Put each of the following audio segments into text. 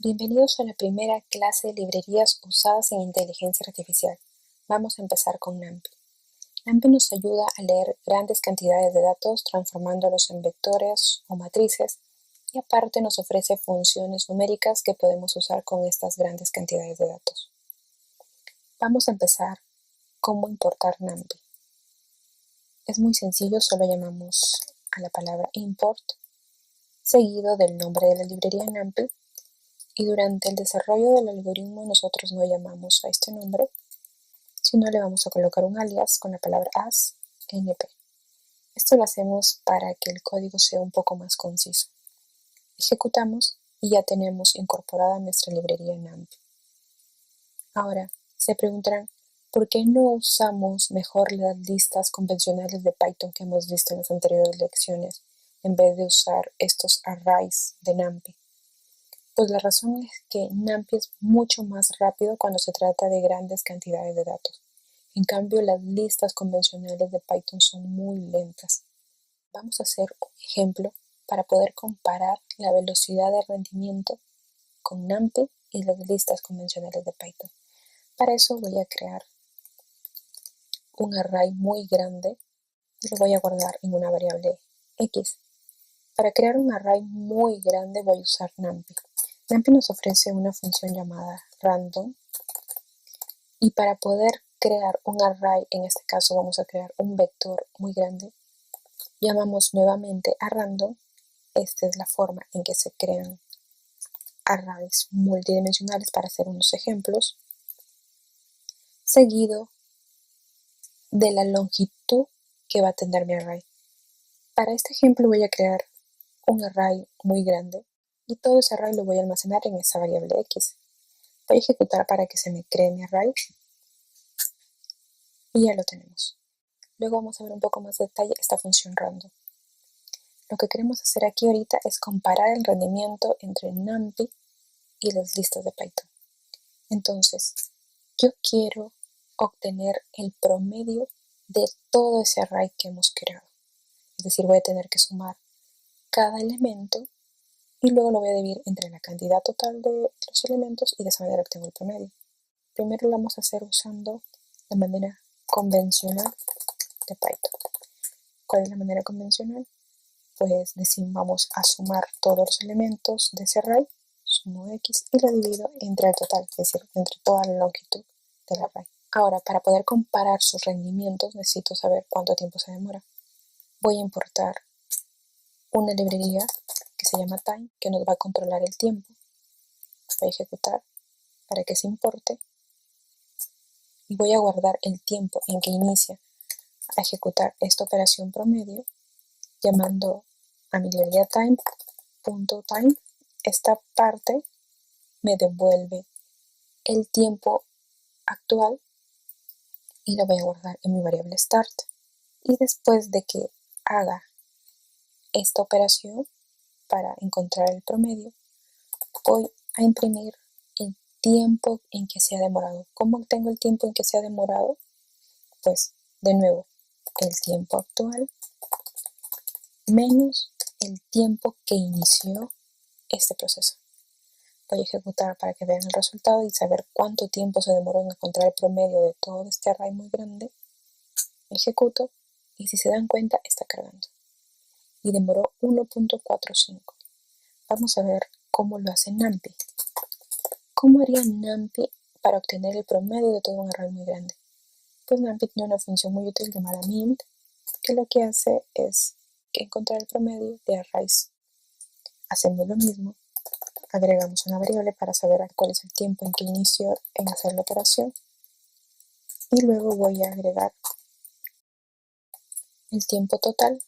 Bienvenidos a la primera clase de librerías usadas en inteligencia artificial. Vamos a empezar con NumPy. NumPy nos ayuda a leer grandes cantidades de datos transformándolos en vectores o matrices y aparte nos ofrece funciones numéricas que podemos usar con estas grandes cantidades de datos. Vamos a empezar cómo importar NumPy. Es muy sencillo, solo llamamos a la palabra import seguido del nombre de la librería NumPy. Y durante el desarrollo del algoritmo nosotros no llamamos a este nombre, sino le vamos a colocar un alias con la palabra as np. Esto lo hacemos para que el código sea un poco más conciso. Ejecutamos y ya tenemos incorporada nuestra librería NumPy. Ahora, se preguntarán, ¿por qué no usamos mejor las listas convencionales de Python que hemos visto en las anteriores lecciones en vez de usar estos arrays de NumPy? Pues la razón es que NumPy es mucho más rápido cuando se trata de grandes cantidades de datos. En cambio, las listas convencionales de Python son muy lentas. Vamos a hacer un ejemplo para poder comparar la velocidad de rendimiento con NumPy y las listas convencionales de Python. Para eso voy a crear un array muy grande y lo voy a guardar en una variable X. Para crear un array muy grande voy a usar NumPy. NumPy nos ofrece una función llamada random y para poder crear un array, en este caso vamos a crear un vector muy grande, llamamos nuevamente a random. Esta es la forma en que se crean arrays multidimensionales para hacer unos ejemplos, seguido de la longitud que va a tener mi array. Para este ejemplo voy a crear un array muy grande y todo ese array lo voy a almacenar en esa variable X. Voy a ejecutar para que se me cree mi array y ya lo tenemos. Luego vamos a ver un poco más de detalle esta función random. Lo que queremos hacer aquí ahorita es comparar el rendimiento entre NumPy y las listas de Python. Entonces, yo quiero obtener el promedio de todo ese array que hemos creado. Es decir, voy a tener que sumar cada elemento y luego lo voy a dividir entre la cantidad total de los elementos y de esa manera obtengo el promedio. Primero lo vamos a hacer usando la manera convencional de Python. ¿Cuál es la manera convencional? Pues decimos vamos a sumar todos los elementos de ese array, sumo X y lo divido entre el total, es decir, entre toda la longitud del array. Ahora, para poder comparar sus rendimientos necesito saber cuánto tiempo se demora. Voy a importar una librería que se llama time, que nos va a controlar el tiempo. Voy a ejecutar para que se importe y voy a guardar el tiempo en que inicia a ejecutar esta operación promedio llamando a mi librería time.time. Esta parte me devuelve el tiempo actual y lo voy a guardar en mi variable start. Y después de que haga esta operación para encontrar el promedio, voy a imprimir el tiempo en que se ha demorado. ¿Cómo obtengo el tiempo en que se ha demorado? Pues de nuevo, el tiempo actual menos el tiempo que inició este proceso. Voy a ejecutar para que vean el resultado y saber cuánto tiempo se demoró en encontrar el promedio de todo este array muy grande. Ejecuto y si se dan cuenta está cargando y demoró 1.45. Vamos a ver cómo lo hace NumPy. ¿Cómo haría NumPy para obtener el promedio de todo un array muy grande? Pues NumPy tiene una función muy útil llamada mint, que lo que hace es encontrar el promedio de arrays. Hacemos lo mismo, agregamos una variable para saber cuál es el tiempo en que inició en hacer la operación y luego voy a agregar el tiempo total.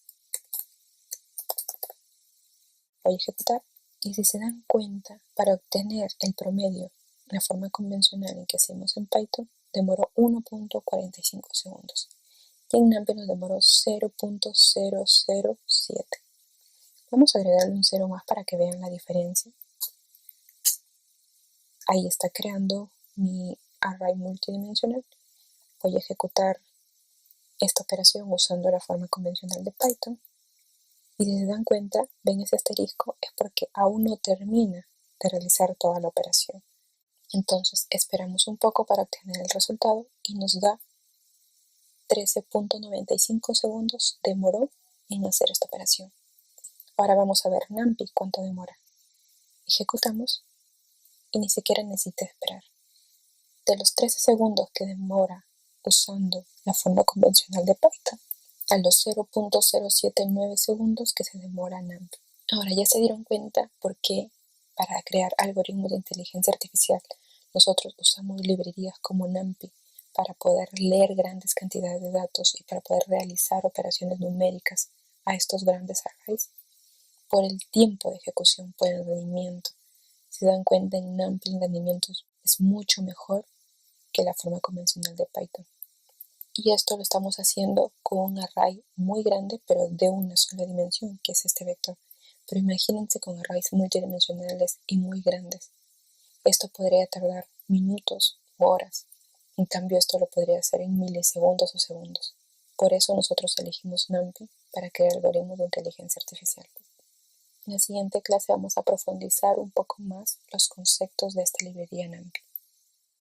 Voy a ejecutar y si se dan cuenta, para obtener el promedio, la forma convencional en que hacemos en Python, demoró 1.45 segundos y en NumPy nos demoró 0.007. Vamos a agregarle un 0 más para que vean la diferencia. Ahí está creando mi array multidimensional. Voy a ejecutar esta operación usando la forma convencional de Python. Y si se dan cuenta, ven ese asterisco, es porque aún no termina de realizar toda la operación. Entonces esperamos un poco para obtener el resultado y nos da 13.95 segundos demoró en hacer esta operación. Ahora vamos a ver NumPy cuánto demora. Ejecutamos y ni siquiera necesita esperar. De los 13 segundos que demora usando la forma convencional de Python a los 0.079 segundos que se demora NumPy. Ahora ya se dieron cuenta por qué para crear algoritmos de inteligencia artificial nosotros usamos librerías como NumPy para poder leer grandes cantidades de datos y para poder realizar operaciones numéricas a estos grandes arrays. Por el tiempo de ejecución, por el rendimiento. Si se dan cuenta, en NumPy el rendimiento es mucho mejor que la forma convencional de Python. Y esto lo estamos haciendo con un array muy grande, pero de una sola dimensión, que es este vector. Pero imagínense con arrays multidimensionales y muy grandes. Esto podría tardar minutos u horas. En cambio, esto lo podría hacer en milisegundos o segundos. Por eso nosotros elegimos NumPy para crear algoritmos de inteligencia artificial. En la siguiente clase vamos a profundizar un poco más los conceptos de esta librería NumPy.